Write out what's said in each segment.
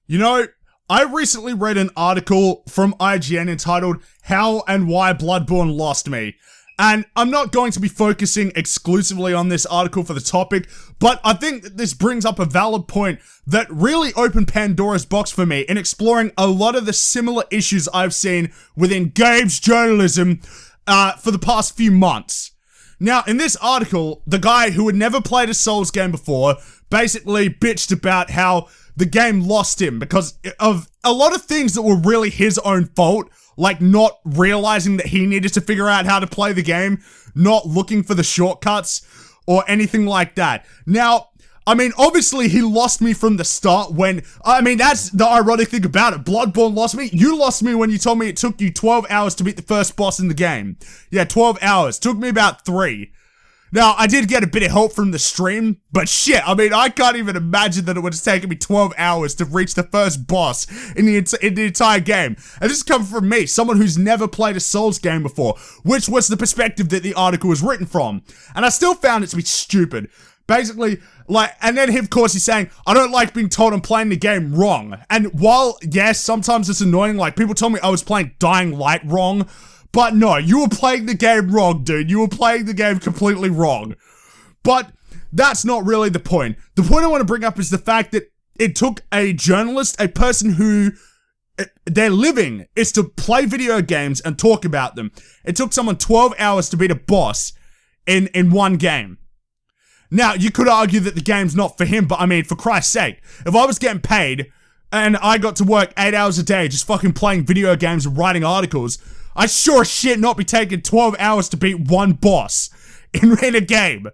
You know, I recently read an article from IGN entitled How and Why Bloodborne Lost Me. And I'm not going to be focusing exclusively on this article for the topic, but I think that this brings up a valid point that really opened Pandora's box for me in exploring a lot of the similar issues I've seen within games journalism for the past few months. Now, in this article, the guy who had never played a Souls game before basically bitched about how the game lost him because of a lot of things that were really his own fault, like not realizing that he needed to figure out how to play the game, not looking for the shortcuts, or anything like that. Now, I mean, obviously he lost me from the start when, I mean, that's the ironic thing about it. Bloodborne lost me. You lost me when you told me it took you 12 hours to beat the first boss in the game. Yeah, 12 hours. Took me about 3. Now, I did get a bit of help from the stream, but shit, I mean, I can't even imagine that it would have taken me 12 hours to reach the first boss in the entire game. And this is coming from me, someone who's never played a Souls game before, which was the perspective that the article was written from. And I still found it to be stupid. Basically, like, and then of course he's saying, I don't like being told I'm playing the game wrong. And while, yes, sometimes it's annoying, like, people told me I was playing Dying Light wrong, but no, you were playing the game wrong, dude. You were playing the game completely wrong. But that's not really the point. The point I want to bring up is the fact that it took a journalist, a person who their living is to play video games and talk about them. It took someone 12 hours to beat a boss in one game. Now, you could argue that the game's not for him, but I mean, for Christ's sake, if I was getting paid and I got to work 8 hours a day just fucking playing video games and writing articles, I'd sure as shit not be taking 12 hours to beat one boss in a game.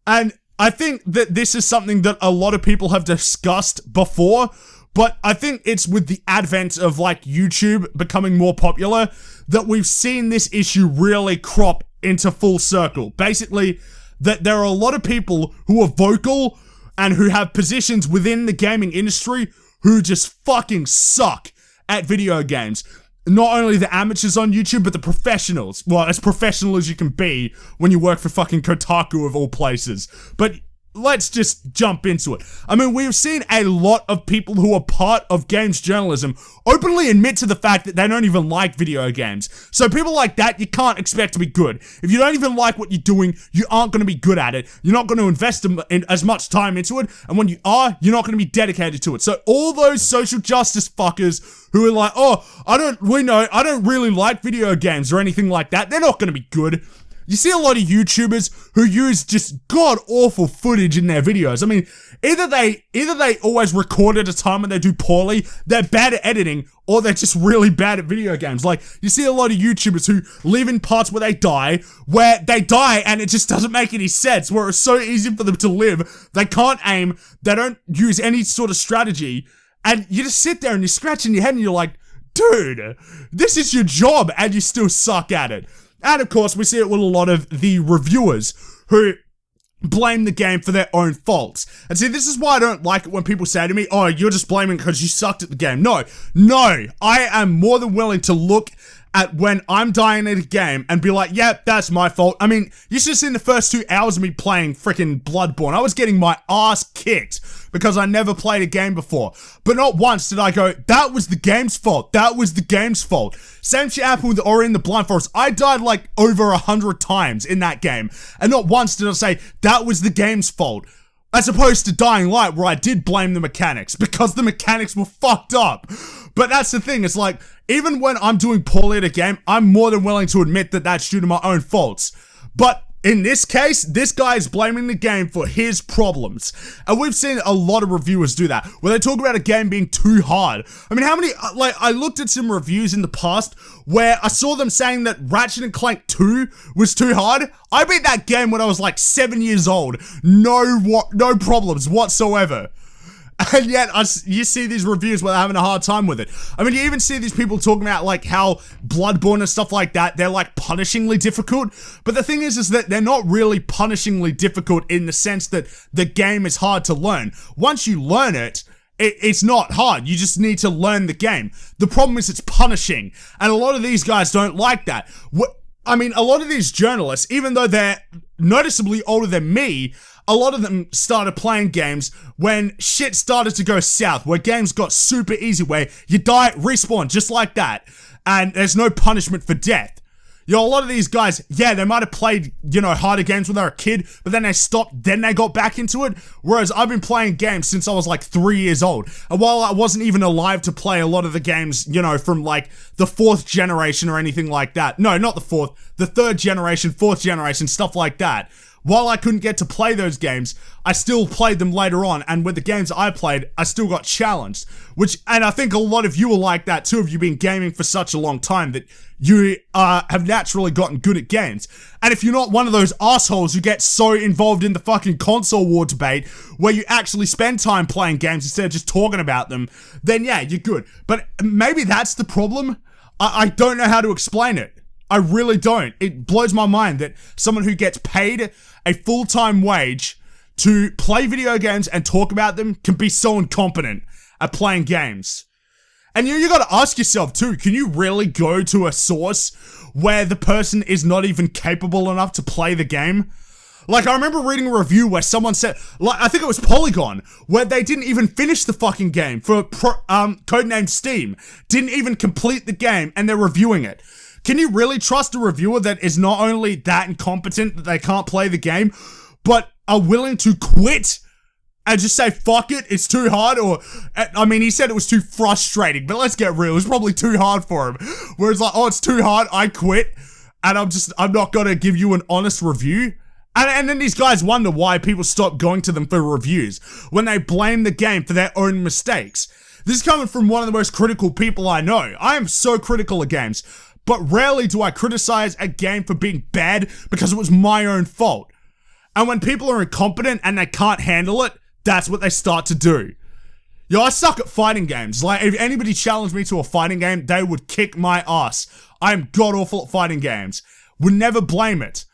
And I think that this is something that a lot of people have discussed before, but I think it's with the advent of like YouTube becoming more popular that we've seen this issue really crop into full circle. Basically, that there are a lot of people who are vocal and who have positions within the gaming industry who just fucking suck at video games. Not only the amateurs on YouTube, but the professionals. Well, as professional as you can be when you work for fucking Kotaku of all places. But let's just jump into it. I mean, we've seen a lot of people who are part of games journalism openly admit to the fact that they don't even like video games. So people like that, you can't expect to be good. If you don't even like what you're doing, you aren't going to be good at it. You're not going to invest in as much time into it. And when you are, you're not going to be dedicated to it. So all those social justice fuckers who are like, oh, I don't really like video games or anything like that, they're not going to be good. You see a lot of YouTubers who use just god-awful footage in their videos. I mean, either they always record at a time when they do poorly, they're bad at editing, or they're just really bad at video games. Like, you see a lot of YouTubers who live in parts where they die and it just doesn't make any sense, where it's so easy for them to live, they can't aim, they don't use any sort of strategy, and you just sit there and you're scratching your head and you're like, dude, this is your job and you still suck at it. And of course, we see it with a lot of the reviewers who blame the game for their own faults. And see, this is why I don't like it when people say to me, oh, you're just blaming because you sucked at the game. No, I am more than willing to look at when I'm dying at a game and be like, yeah, that's my fault. I mean, you should have seen the first 2 hours of me playing freaking Bloodborne. I was getting my ass kicked because I never played a game before. But not once did I go, that was the game's fault. That was the game's fault. Same shit happened with Ori and the Blind Forest. I died like over 100 times in that game. And not once did I say, that was the game's fault. As opposed to Dying Light, where I did blame the mechanics, because the mechanics were fucked up. But that's the thing, it's like, even when I'm doing poorly at a game, I'm more than willing to admit that that's due to my own faults. But in this case, this guy is blaming the game for his problems. And we've seen a lot of reviewers do that, where they talk about a game being too hard. I mean, how many, like, I looked at some reviews in the past where I saw them saying that Ratchet & Clank 2 was too hard. I beat that game when I was like 7 years old. No problems whatsoever. And yet, you see these reviews where they're having a hard time with it. I mean, you even see these people talking about, like, how Bloodborne and stuff like that, they're, like, punishingly difficult. But the thing is that they're not really punishingly difficult in the sense that the game is hard to learn. Once you learn it, it's not hard. You just need to learn the game. The problem is it's punishing. And a lot of these guys don't like that. I mean, a lot of these journalists, even though they're noticeably older than me, a lot of them started playing games when shit started to go south, where games got super easy, where you die, respawn, just like that, and there's no punishment for death. A lot of these guys, yeah, they might have played, harder games when they were a kid, but then they stopped, then they got back into it, whereas I've been playing games since I was like 3 years old, and while I wasn't even alive to play a lot of the games, from like the 4th generation or anything like that, no, not the 4th, the 3rd generation, 4th generation, stuff like that, while I couldn't get to play those games, I still played them later on, and with the games I played, I still got challenged, and I think a lot of you are like that too, if you've been gaming for such a long time, that you have naturally gotten good at games. And if you're not one of those assholes who get so involved in the fucking console war debate, where you actually spend time playing games instead of just talking about them, then yeah, you're good. But maybe that's the problem. I don't know how to explain it. I really don't. It blows my mind that someone who gets paid a full-time wage to play video games and talk about them can be so incompetent at playing games. And you gotta ask yourself too, can you really go to a source where the person is not even capable enough to play the game? Like, I remember reading a review where someone said, like, I think it was Polygon, where they didn't even finish the fucking game for codenamed Steam. Didn't even complete the game, and they're reviewing it. Can you really trust a reviewer that is not only that incompetent that they can't play the game, but are willing to quit and just say, fuck it, it's too hard? Or, I mean, he said it was too frustrating, but let's get real, it was probably too hard for him. Where it's like, oh, it's too hard, I quit, and I'm not gonna give you an honest review. And then these guys wonder why people stop going to them for reviews, when they blame the game for their own mistakes. This is coming from one of the most critical people I know. I am so critical of games, but rarely do I criticize a game for being bad because it was my own fault. And when people are incompetent and they can't handle it, that's what they start to do. I suck at fighting games. Like, if anybody challenged me to a fighting game, they would kick my ass. I am god-awful at fighting games. Would never blame it.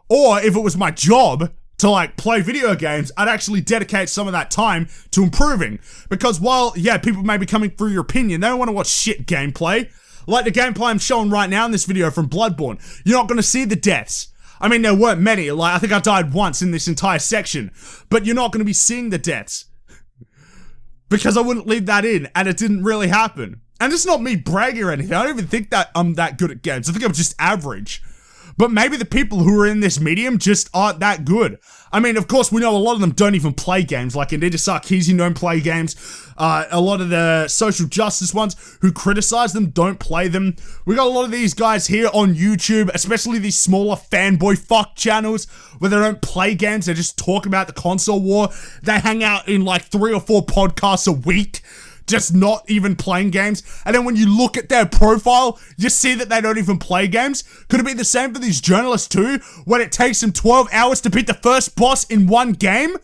Or, if it was my job to, like, play video games, I'd actually dedicate some of that time to improving. Because while, yeah, people may be coming through your opinion, they don't want to watch shit gameplay. Like the gameplay I'm showing right now in this video from Bloodborne. You're not going to see the deaths. I mean, there weren't many. Like, I think I died once in this entire section. But you're not going to be seeing the deaths. Because I wouldn't leave that in, and it didn't really happen. And it's not me bragging or anything. I don't even think that I'm that good at games. I think I'm just average. But maybe the people who are in this medium just aren't that good. I mean, of course, we know a lot of them don't even play games. Like Anita Sarkeesian don't play games. A lot of the social justice ones who criticize them don't play them. We got a lot of these guys here on YouTube, especially these smaller fanboy fuck channels where they don't play games. They just talk about the console war. They hang out in like 3 or 4 podcasts a week, just not even playing games. And then when you look at their profile, you see that they don't even play games. Could it be the same for these journalists too, when it takes them 12 hours to beat the first boss in one game?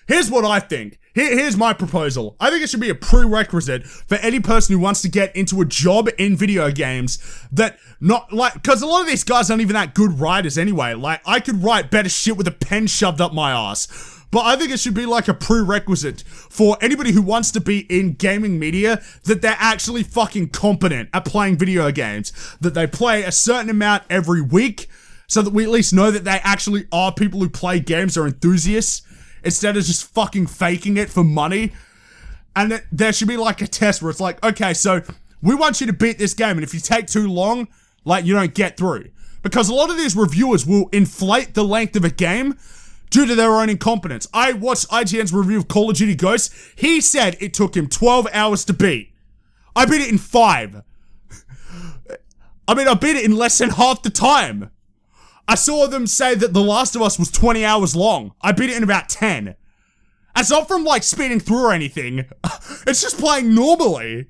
Here's what I think. Here's my proposal. I think it should be a prerequisite for any person who wants to get into a job in video games that not like, because a lot of these guys aren't even that good writers anyway. Like, I could write better shit with a pen shoved up my ass. But I think it should be like a prerequisite for anybody who wants to be in gaming media that they're actually fucking competent at playing video games. That they play a certain amount every week so that we at least know that they actually are people who play games or enthusiasts instead of just fucking faking it for money. And that there should be like a test where it's like, okay, so we want you to beat this game, and if you take too long, like, you don't get through. Because a lot of these reviewers will inflate the length of a game due to their own incompetence. I watched IGN's review of Call of Duty Ghosts. He said it took him 12 hours to beat. I beat it in 5. I mean, I beat it in less than half the time. I saw them say that The Last of Us was 20 hours long. I beat it in about 10. And it's not from, like, speeding through or anything. It's just playing normally.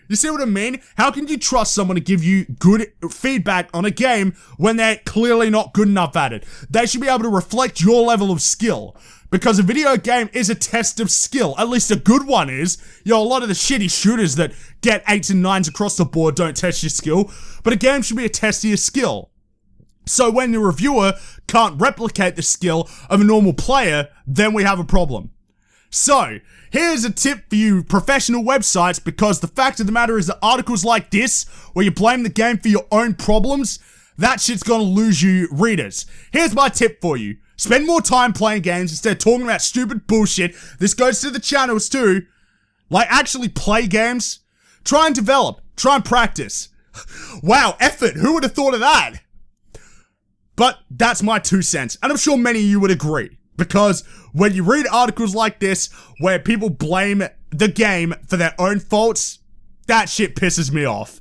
You see what I mean? How can you trust someone to give you good feedback on a game when they're clearly not good enough at it? They should be able to reflect your level of skill. Because a video game is a test of skill. At least a good one is. A lot of the shitty shooters that get 8s and 9s across the board don't test your skill. But a game should be a test of your skill. So when the reviewer can't replicate the skill of a normal player, then we have a problem. So, here's a tip for you professional websites, because the fact of the matter is that articles like this, where you blame the game for your own problems, that shit's gonna lose you readers. Here's my tip for you. Spend more time playing games instead of talking about stupid bullshit. This goes to the channels too. Like, actually play games. Try and develop. Try and practice. Wow, effort. Who would have thought of that? But that's my 2 cents, and I'm sure many of you would agree. Because when you read articles like this, where people blame the game for their own faults, that shit pisses me off.